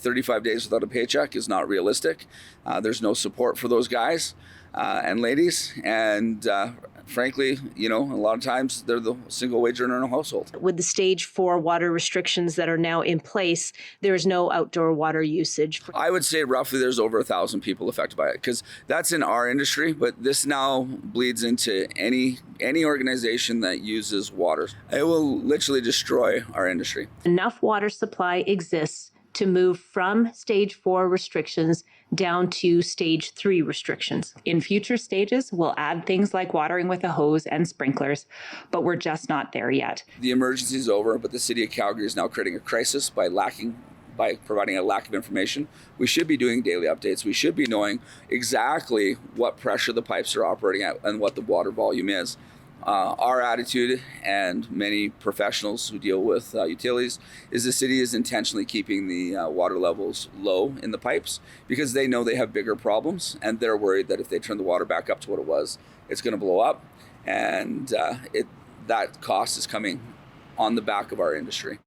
35 days without a paycheck is not realistic. There's no support for those guys and ladies. And frankly, a lot of times they're the single wage earner in a household. With the stage 4 water restrictions that are now in place, there is no outdoor water usage. I would say roughly there's over 1,000 people affected by it, because that's in our industry, but this now bleeds into any organization that uses water. It will literally destroy our industry. Enough water supply exists to move from stage 4 restrictions down to stage 3 restrictions. In future stages, we'll add things like watering with a hose and sprinklers, but we're just not there yet. The emergency is over, but the city of Calgary is now creating a crisis by providing a lack of information. We should be doing daily updates. We should be knowing exactly what pressure the pipes are operating at and what the water volume is. Our attitude, and many professionals who deal with utilities, is the city is intentionally keeping the water levels low in the pipes because they know they have bigger problems, and they're worried that if they turn the water back up to what it was, it's going to blow up, and that cost is coming on the back of our industry.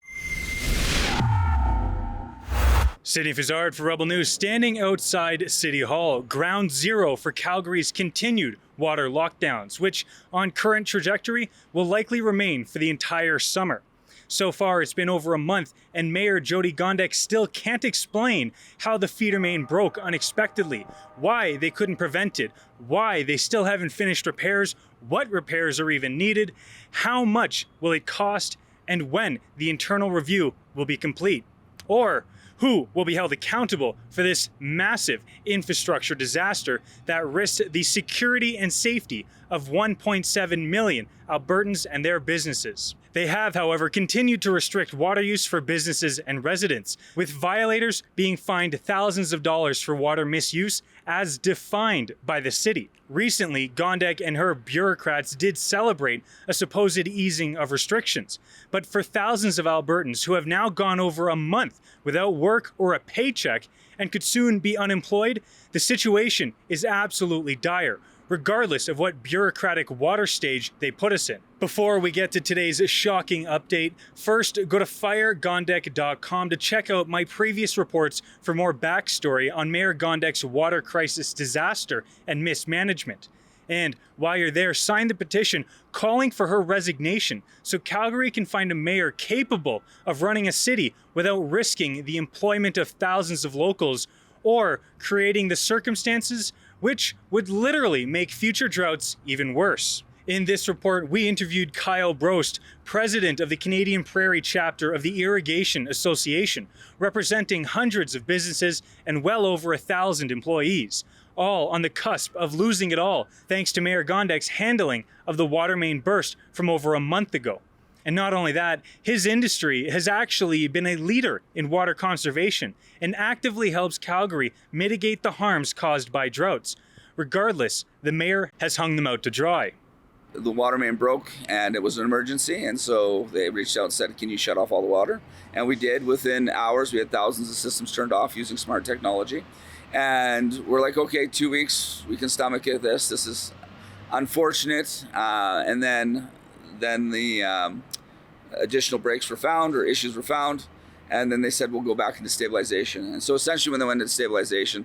Sydney Fazard for Rebel News, standing outside City Hall, ground zero for Calgary's continued water lockdowns, which on current trajectory will likely remain for the entire summer. So far, it's been over a month, and Mayor Jyoti Gondek still can't explain how the feeder main broke unexpectedly, why they couldn't prevent it, why they still haven't finished repairs, what repairs are even needed, how much will it cost, and when the internal review will be complete. Or who will be held accountable for this massive infrastructure disaster that risked the security and safety of 1.7 million Albertans and their businesses. They have, however, continued to restrict water use for businesses and residents, with violators being fined thousands of dollars for water misuse as defined by the city. Recently, Gondek and her bureaucrats did celebrate a supposed easing of restrictions, but for thousands of Albertans who have now gone over a month without work or a paycheck and could soon be unemployed, the situation is absolutely dire, regardless of what bureaucratic water stage they put us in. Before we get to today's shocking update, first go to firegondek.com to check out my previous reports for more backstory on Mayor Gondek's water crisis disaster and mismanagement. And while you're there, sign the petition calling for her resignation so Calgary can find a mayor capable of running a city without risking the employment of thousands of locals or creating the circumstances which would literally make future droughts even worse. In this report, we interviewed Kyle Brost, president of the Canadian Prairie chapter of the Irrigation Association, representing hundreds of businesses and well over 1,000 employees, all on the cusp of losing it all thanks to Mayor Gondek's handling of the water main burst from over a month ago. And not only that, his industry has actually been a leader in water conservation and actively helps Calgary mitigate the harms caused by droughts. Regardless, the mayor has hung them out to dry. The water main broke and it was an emergency, and so they reached out and said, can you shut off all the water? And we did. Within hours, we had thousands of systems turned off using smart technology. And we're like, okay, 2 weeks, we can stomach it. This is unfortunate. And then the additional breaks were found, or issues were found, and then they said we'll go back into stabilization. And so essentially when they went into stabilization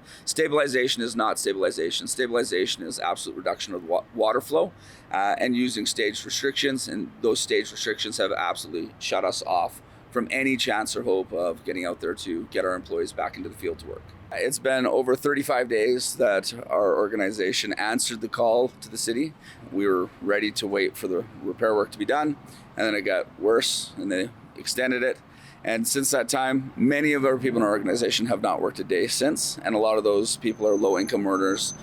is not stabilization. Stabilization is absolute reduction of water flow and using staged restrictions, and those staged restrictions have absolutely shut us off from any chance or hope of getting out there to get our employees back into the field to work. It's been over 35 days that our organization answered the call to the city. We were ready to wait for the repair work to be done, and then it got worse, and they extended it. And since that time, many of our people in our organization have not worked a day since, and a lot of those people are low-income earners,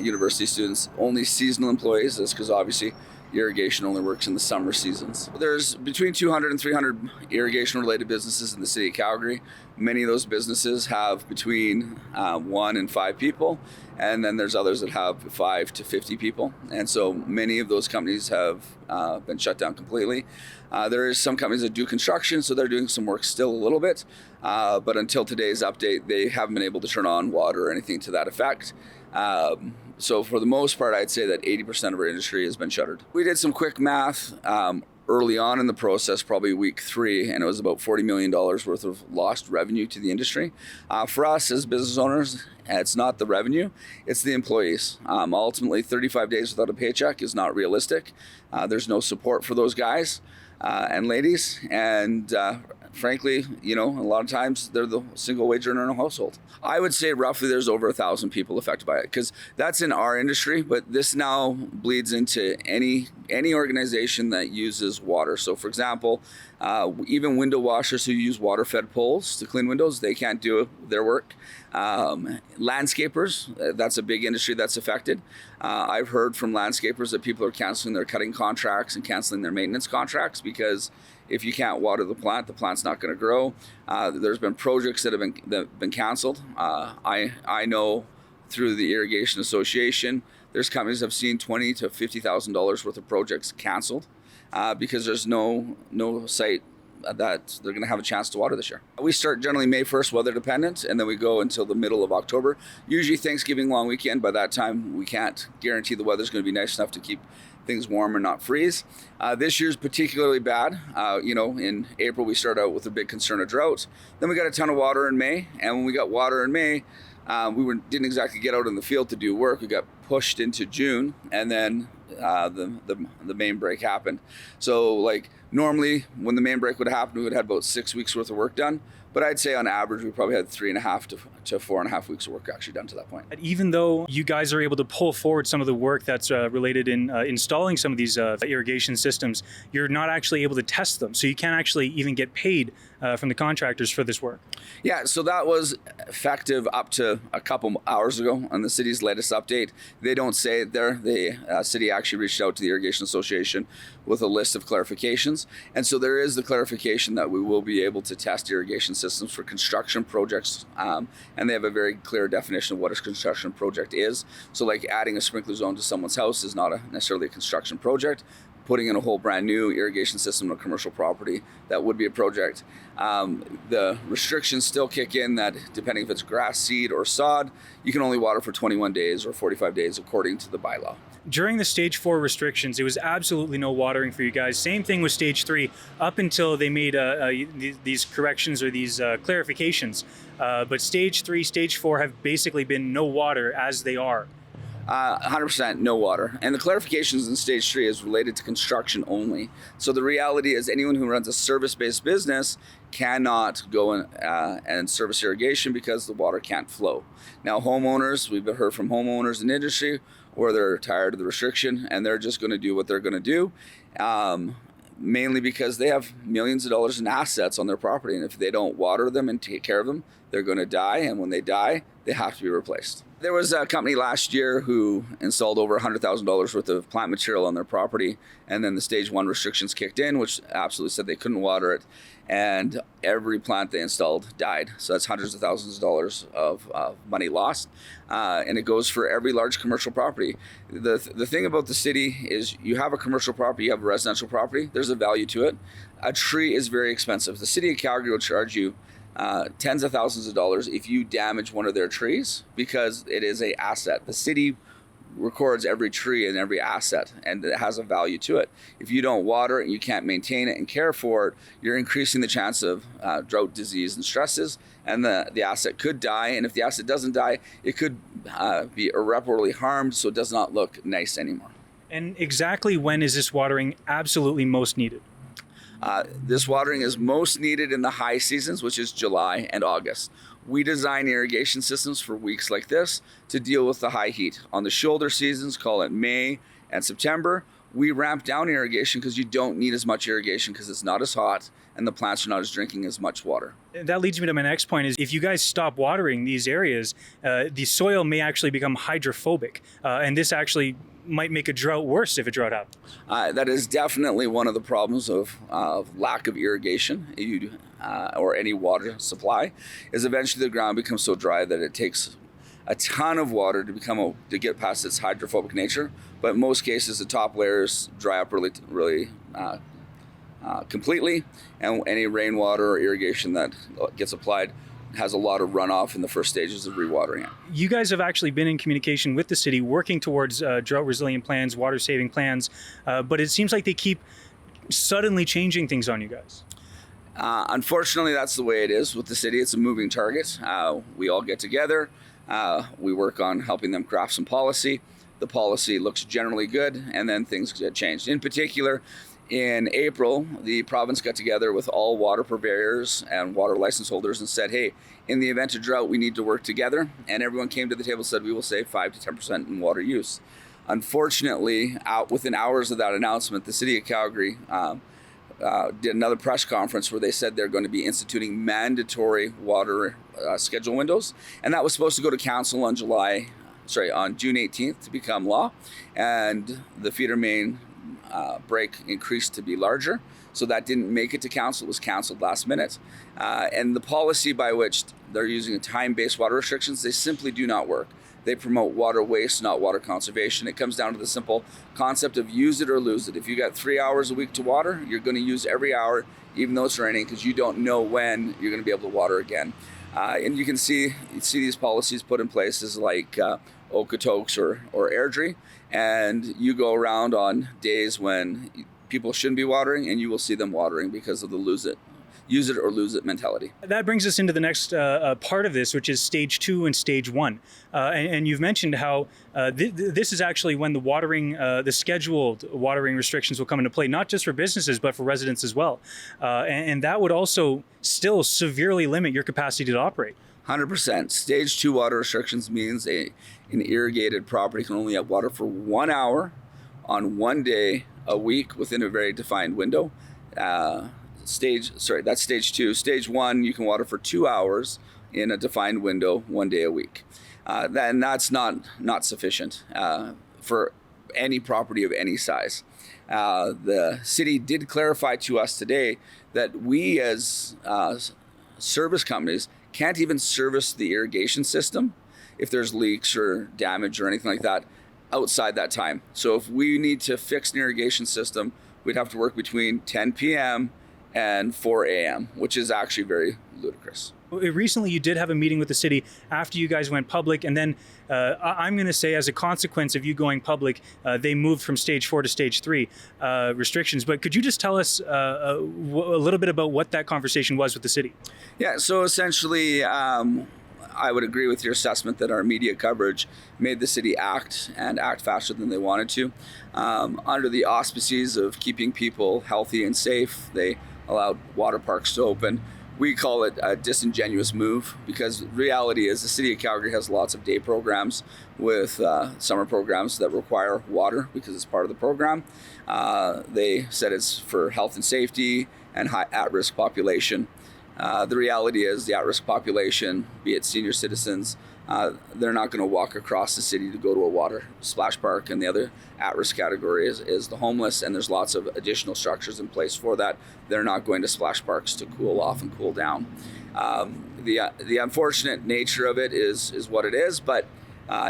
university students, only seasonal employees. That's because obviously irrigation only works in the summer seasons. There's between 200 and 300 irrigation-related businesses in the city of Calgary. Many of those businesses have between 1 and 5 people, and then there's others that have 5 to 50 people. And so many of those companies have been shut down completely. There is some companies that do construction, so they're doing some work still a little bit. But until today's update, they haven't been able to turn on water or anything to that effect. So for the most part, I'd say that 80% of our industry has been shuttered. We did some quick math. early on in the process, probably week 3, and it was about $40 million worth of lost revenue to the industry. For us as business owners, it's not the revenue, it's the employees. Ultimately, 35 days without a paycheck is not realistic. There's no support for those guys and ladies, and frankly, a lot of times they're the single wage earner in a household. I would say roughly there's over 1,000 people affected by it, because that's in our industry, but this now bleeds into any organization that uses water. So for example, even window washers who use water-fed poles to clean windows, they can't do their work. Landscapers, that's a big industry that's affected. I've heard from landscapers that people are canceling their cutting contracts and canceling their maintenance contracts, because if you can't water the plant's not going to grow. There's been projects that have been canceled. I know through the Irrigation Association, there's companies that have seen $20,000 to $50,000 worth of projects canceled because there's no site that they're going to have a chance to water this year. We start generally May 1st, weather dependent, and then we go until the middle of October. Usually Thanksgiving long weekend. By that time, we can't guarantee the weather's going to be nice enough to keep things warm and not freeze. This year's particularly bad. In April, we started out with a big concern of drought. Then we got a ton of water in May, and when we got water in May, didn't exactly get out in the field to do work. We got pushed into June, and then the main break happened. So normally when the main break would happen, we would have had about 6 weeks worth of work done. But I'd say on average, we probably had 3.5 to 4.5 weeks of work actually done to that point. Even though you guys are able to pull forward some of the work that's related in installing some of these irrigation systems, you're not actually able to test them. So you can't actually even get paid from the contractors for this work. Yeah, so that was effective up to a couple hours ago on the city's latest update. They don't say it there. The city actually reached out to the Irrigation Association with a list of clarifications. And so there is the clarification that we will be able to test irrigation systems for construction projects. And they have a very clear definition of what a construction project is. So like adding a sprinkler zone to someone's house is not necessarily a construction project. Putting in a whole brand new irrigation system on a commercial property, that would be a project. The restrictions still kick in that depending if it's grass, seed, or sod, you can only water for 21 days or 45 days according to the bylaw. During the stage 4 restrictions, it was absolutely no watering for you guys. Same thing with stage 3 up until they made these corrections or these clarifications. But stage 3, stage 4 have basically been no water as they are. 100% no water. And the clarifications in stage 3 is related to construction only. So the reality is anyone who runs a service-based business cannot go and service irrigation because the water can't flow. Now homeowners, we've heard from homeowners in industry where they're tired of the restriction and they're just going to do what they're going to do. Mainly because they have millions of dollars in assets on their property. And if they don't water them and take care of them, they're going to die. And when they die, they have to be replaced. There was a company last year who installed over $100,000 worth of plant material on their property. And then the stage 1 restrictions kicked in, which absolutely said they couldn't water it. And every plant they installed died. So that's hundreds of thousands of dollars of money lost. And it goes for every large commercial property. The thing about the city is you have a commercial property, you have a residential property, there's a value to it. A tree is very expensive. The city of Calgary will charge you tens of thousands of dollars if you damage one of their trees because it is an asset. The city records every tree and every asset and it has a value to it. If you don't water it and you can't maintain it and care for it, you're increasing the chance of drought, disease, and stresses, and the asset could die. And if the asset doesn't die, it could be irreparably harmed, so it does not look nice anymore. And exactly when is this watering absolutely most needed? This watering is most needed in the high seasons, which is July and August. We design irrigation systems for weeks like this to deal with the high heat. On the shoulder seasons, call it May and September, we ramp down irrigation because you don't need as much irrigation because it's not as hot and the plants are not as drinking as much water. That leads me to my next point is if you guys stop watering these areas, the soil may actually become hydrophobic. And this actually might make a drought worse if a drought happens. That is definitely one of the problems of lack of irrigation or any water supply is eventually the ground becomes so dry that it takes a ton of water to get past its hydrophobic nature. But in most cases, the top layers dry up really completely, and any rainwater or irrigation that gets applied has a lot of runoff in the first stages of rewatering it. You guys have actually been in communication with the city working towards drought resilient plans, water saving plans, but it seems like they keep suddenly changing things on you guys? Unfortunately, that's the way it is with the city. It's a moving target. We all get together. We work on helping them craft some policy. The policy looks generally good, and then things get changed. In particular, in April, the province got together with all water purveyors and water license holders and said, hey, in the event of drought, we need to work together. And everyone came to the table and said, we will save 5 to 10% in water use. Unfortunately, within hours of that announcement, the city of Calgary did another press conference where they said they're going to be instituting mandatory water schedule windows. And that was supposed to go to council on June 18th to become law. And the feeder main break increased to be larger. So that didn't make it to council. It was canceled last minute. And the policy by which they're using time-based water restrictions, they simply do not work. They promote water waste, not water conservation. It comes down to the simple concept of use it or lose it. If you got 3 hours a week to water, you're going to use every hour, even though it's raining, because you don't know when you're going to be able to water again. And you can see these policies put in places like Okotoks or Airdrie, and you go around on days when people shouldn't be watering, and you will see them watering because of the use it or lose it mentality. That brings us into the next part of this, which is stage 2 and stage 1. And you've mentioned how this is actually when the scheduled watering restrictions will come into play, not just for businesses, but for residents as well. And that would also still severely limit your capacity to operate. 100%. Stage 2 water restrictions means an irrigated property can only have water for 1 hour on 1 day a week within a very defined window. That's stage 2. Stage 1, you can water for 2 hours in a defined window 1 day a week. Then that's not sufficient for any property of any size. The city did clarify to us today that we as service companies can't even service the irrigation system if there's leaks or damage or anything like that outside that time. So if we need to fix an irrigation system, we'd have to work between 10 p.m. and 4 a.m., which is actually very ludicrous. Recently, you did have a meeting with the city after you guys went public, and then I'm going to say as a consequence of you going public, they moved from stage 4 to stage 3 restrictions. But could you just tell us a little bit about what that conversation was with the city? Yeah, so essentially, I would agree with your assessment that our media coverage made the city act faster than they wanted to. Under the auspices of keeping people healthy and safe, they allowed water parks to open. We call it a disingenuous move because reality is the city of Calgary has lots of day programs with summer programs that require water because it's part of the program. They said it's for health and safety and high at-risk population. The reality is the at-risk population, be it senior citizens, they're not going to walk across the city to go to a water splash park. And the other at-risk category is the homeless, and there's lots of additional structures in place for that. They're not going to splash parks to cool off and cool down. The unfortunate nature of it is what it is, but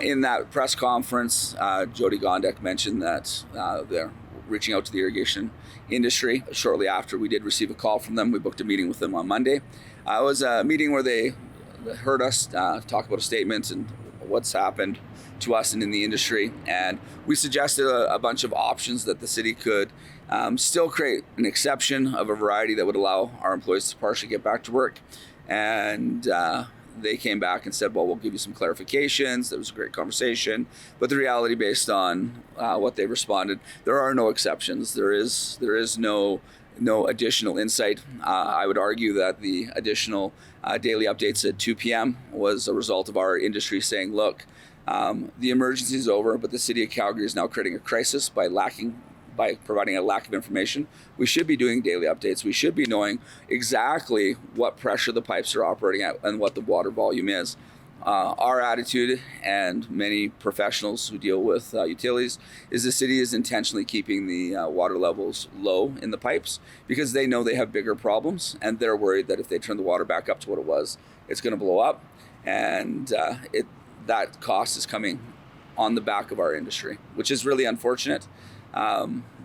in that press conference, Jyoti Gondek mentioned that they're reaching out to the irrigation industry. Shortly after, we did receive a call from them. We booked a meeting with them on Monday. It was a meeting where they heard us talk about a statement and what's happened to us and in the industry. And we suggested a bunch of options that the city could still create an exception of a variety that would allow our employees to partially get back to work. And they came back and said, well, we'll give you some clarifications. That was a great conversation. But the reality, based on what they responded, there are no exceptions. There is no additional insight. I would argue that the additional daily updates at 2 p.m. was a result of our industry saying, look, the emergency is over, but the city of Calgary is now creating a crisis by providing a lack of information. We should be doing daily updates. We should be knowing exactly what pressure the pipes are operating at and what the water volume is. Our attitude, and many professionals who deal with utilities, is the city is intentionally keeping the water levels low in the pipes because they know they have bigger problems, and they're worried that if they turn the water back up to what it was, it's going to blow up, and that cost is coming on the back of our industry, which is really unfortunate.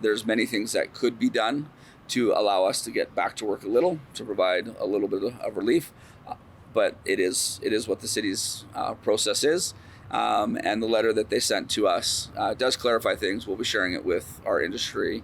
There's many things that could be done to allow us to get back to work a little, to provide a little bit of relief. But it is what the city's process is. And the letter that they sent to us does clarify things. We'll be sharing it with our industry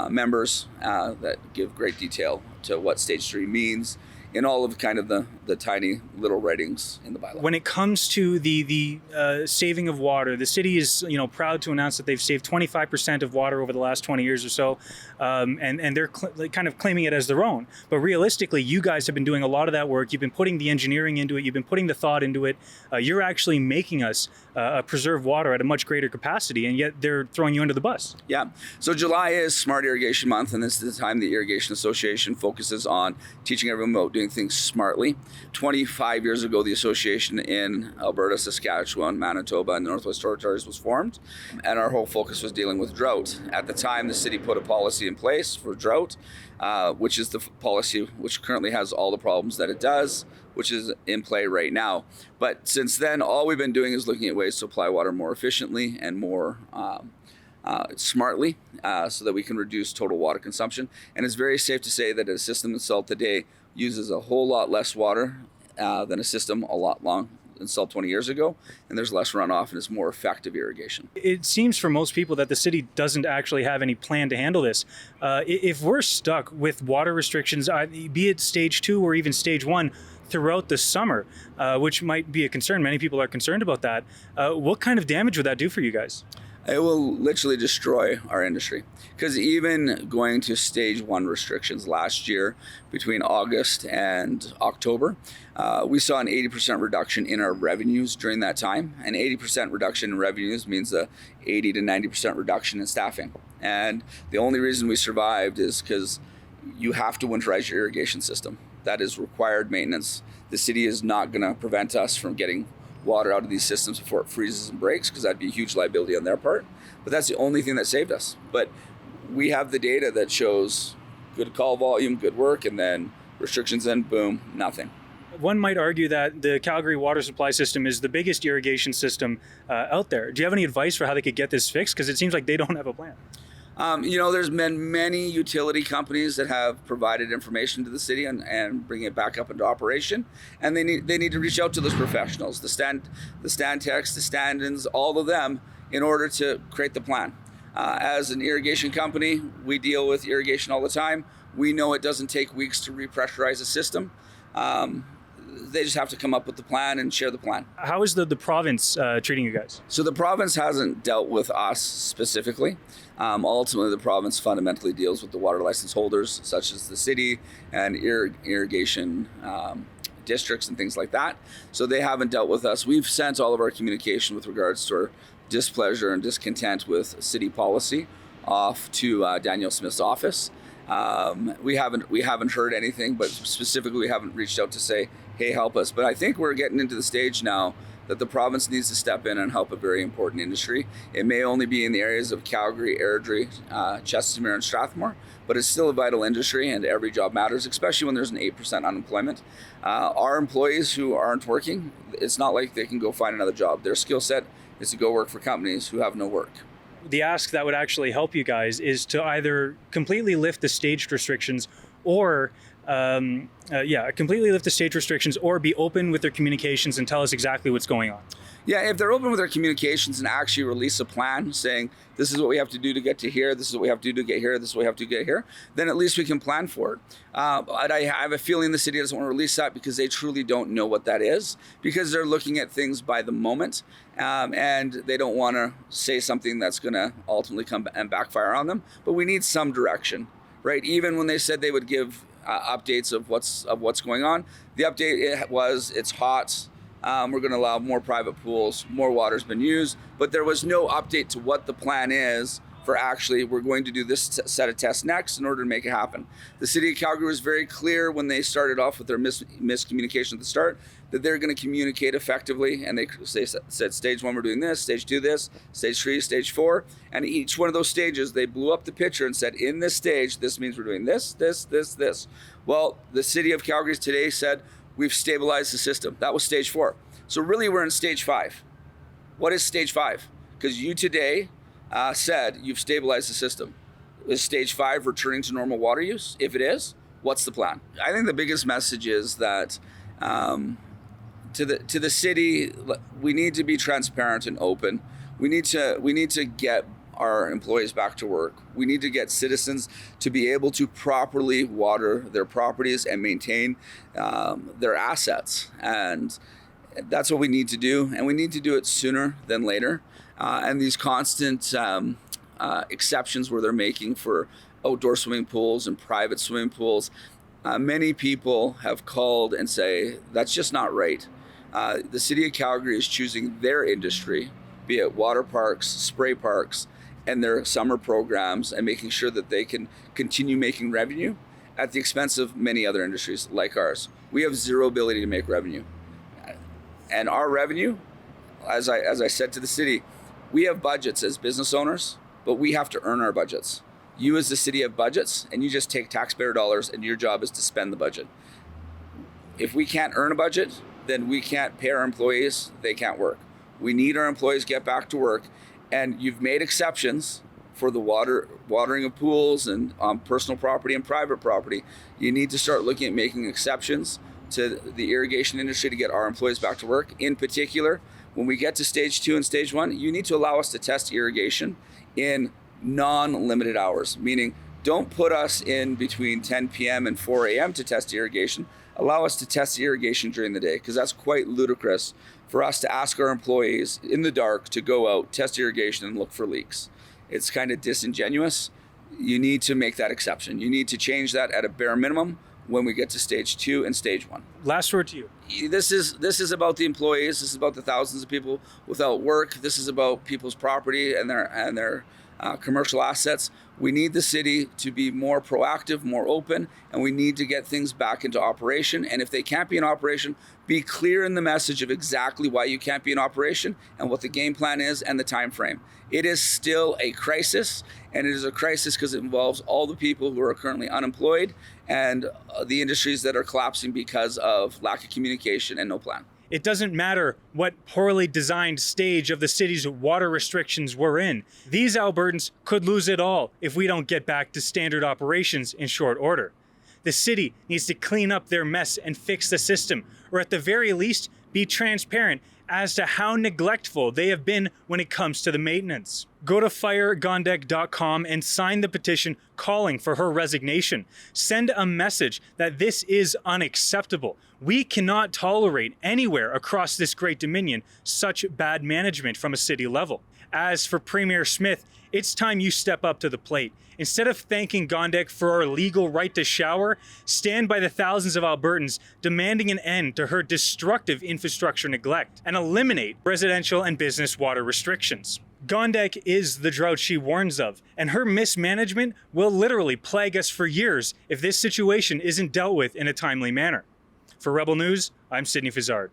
members that give great detail to what stage 3 means in all of kind of the tiny little writings in the bylaw. When it comes to the saving of water, the city is proud to announce that they've saved 25% of water over the last 20 years or so, and they're kind of claiming it as their own. But realistically, you guys have been doing a lot of that work. You've been putting the engineering into it. You've been putting the thought into it. You're actually making us preserve water at a much greater capacity, and yet they're throwing you under the bus. Yeah. So July is Smart Irrigation Month, and this is the time the Irrigation Association focuses on teaching everyone about doing things smartly. 25 years ago, the association in Alberta, Saskatchewan, Manitoba, and the Northwest Territories was formed, and our whole focus was dealing with drought. At the time, the city put a policy in place for drought, which is the policy which currently has all the problems that it does, which is in play right now. But since then, all we've been doing is looking at ways to apply water more efficiently and more smartly, so that we can reduce total water consumption. And it's very safe to say that a system installed today uses a whole lot less water than a system installed 20 years ago, and there's less runoff and it's more effective irrigation. It seems for most people that the city doesn't actually have any plan to handle this. If we're stuck with water restrictions, be it stage 2 or even stage 1, throughout the summer, which might be a concern. Many people are concerned about that. What kind of damage would that do for you guys? It will literally destroy our industry, because even going to stage 1 restrictions last year between August and October, we saw an 80% reduction in our revenues during that time. An 80% reduction in revenues means a 80 to 90% reduction in staffing. And the only reason we survived is because you have to winterize your irrigation system. That is required maintenance. The city is not going to prevent us from getting water out of these systems before it freezes and breaks, because that'd be a huge liability on their part. But that's the only thing that saved us. But we have the data that shows good call volume, good work, and then restrictions in, boom, nothing. One might argue that the Calgary water supply system is the biggest irrigation system out there. Do you have any advice for how they could get this fixed? Because it seems like they don't have a plan. There's been many utility companies that have provided information to the city and bring it back up into operation, and they need to reach out to those professionals, the Stantechs, the stand-ins, all of them, in order to create the plan. As an irrigation company, we deal with irrigation all the time. We know it doesn't take weeks to repressurize a system. They just have to come up with the plan and share the plan. How is the province treating you guys? So the province hasn't dealt with us specifically. Ultimately, the province fundamentally deals with the water license holders, such as the city and irrigation districts and things like that. So they haven't dealt with us. We've sent all of our communication with regards to our displeasure and discontent with city policy off to Daniel Smith's office. We haven't heard anything, but specifically we haven't reached out to say, hey, help us. But I think we're getting into the stage now that the province needs to step in and help a very important industry. It may only be in the areas of Calgary, Airdrie, Chestermere, and Strathmore, but it's still a vital industry, and every job matters, especially when there's an 8% unemployment. Our employees who aren't working, it's not like they can go find another job. Their skill set is to go work for companies who have no work. The ask that would actually help you guys is to either completely lift the staged restrictions or completely lift the stage restrictions, or be open with their communications and tell us exactly what's going on. Yeah, if they're open with their communications and actually release a plan saying, this is what we have to do to get to here, this is what we have to do to get here, this is what we have to get here, then at least we can plan for it. But I have a feeling the city doesn't want to release that because they truly don't know what that is, because they're looking at things by the moment, and they don't want to say something that's going to ultimately come and backfire on them. But we need some direction, right? Even when they said they would give updates of what's going on, the update was it's hot. We're going to allow more private pools, more water's been used, but there was no update to what the plan is for actually, we're going to do this set of tests next in order to make it happen. The city of Calgary was very clear when they started off with their miscommunication at the start that they're going to communicate effectively, and they said stage 1 we're doing this, stage 2 this, stage 3, stage 4, and each one of those stages they blew up the picture and said, in this stage this means we're doing this, this, this, this. Well, the city of Calgary today said we've stabilized the system. That was stage 4. So really we're in stage 5. What is stage 5? Because you today said you've stabilized the system. Is stage 5 returning to normal water use? If it is, what's the plan? I think the biggest message is that to the city, we need to be transparent and open. We need to get our employees back to work. We need to get citizens to be able to properly water their properties and maintain their assets. And that's what we need to do. And we need to do it sooner than later. And these constant exceptions where they're making for outdoor swimming pools and private swimming pools, many people have called and say, that's just not right. The city of Calgary is choosing their industry, be it water parks, spray parks, and their summer programs, and making sure that they can continue making revenue at the expense of many other industries like ours. We have zero ability to make revenue. And our revenue, as I said to the city, we have budgets as business owners, but we have to earn our budgets. You as the city have budgets, and you just take taxpayer dollars, and your job is to spend the budget. If we can't earn a budget, then we can't pay our employees, they can't work. We need our employees to get back to work, and you've made exceptions for the watering of pools and personal property and private property. You need to start looking at making exceptions to the irrigation industry to get our employees back to work. In particular, when we get to stage 2 and stage 1, you need to allow us to test irrigation in non-limited hours, meaning don't put us in between 10 p.m. and 4 a.m. to test irrigation. Allow us to test irrigation during the day, because that's quite ludicrous for us to ask our employees in the dark to go out, test irrigation, and look for leaks. It's kind of disingenuous. You need to make that exception. You need to change that at a bare minimum when we get to stage 2 and stage 1. Last word to you. This is about the employees. This is about the thousands of people without work. This is about people's property and their commercial assets. We need the city to be more proactive, more open, and we need to get things back into operation. And if they can't be in operation, be clear in the message of exactly why you can't be in operation and what the game plan is and the time frame. It is still a crisis, and it is a crisis because it involves all the people who are currently unemployed and the industries that are collapsing because of lack of communication and no plan. It doesn't matter what poorly designed stage of the city's water restrictions we're in. These Albertans could lose it all if we don't get back to standard operations in short order. The city needs to clean up their mess and fix the system, or at the very least, be transparent as to how neglectful they have been when it comes to the maintenance. Go to firegondek.com and sign the petition calling for her resignation. Send a message that this is unacceptable. We cannot tolerate anywhere across this great dominion such bad management from a city level. As for Premier Smith, it's time you step up to the plate. Instead of thanking Gondek for our legal right to shower, stand by the thousands of Albertans demanding an end to her destructive infrastructure neglect and eliminate residential and business water restrictions. Gondek is the drought she warns of, and her mismanagement will literally plague us for years if this situation isn't dealt with in a timely manner. For Rebel News, I'm Sidney Fizard.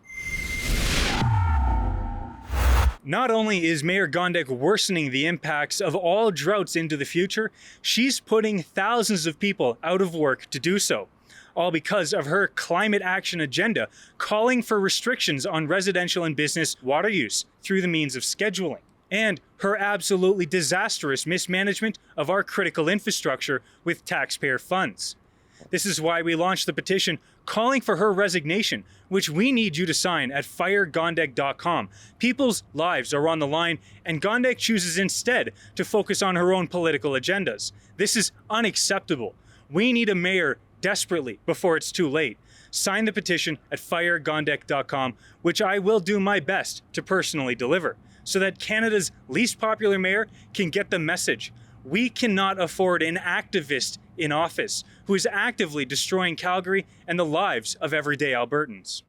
Not only is Mayor Gondek worsening the impacts of all droughts into the future, she's putting thousands of people out of work to do so, all because of her climate action agenda calling for restrictions on residential and business water use through the means of scheduling, and her absolutely disastrous mismanagement of our critical infrastructure with taxpayer funds. This is why we launched the petition calling for her resignation, which we need you to sign at firegondek.com. People's lives are on the line, and Gondek chooses instead to focus on her own political agendas. This is unacceptable. We need a mayor desperately before it's too late. Sign the petition at firegondek.com, which I will do my best to personally deliver, so that Canada's least popular mayor can get the message. We cannot afford an activist in office who is actively destroying Calgary and the lives of everyday Albertans.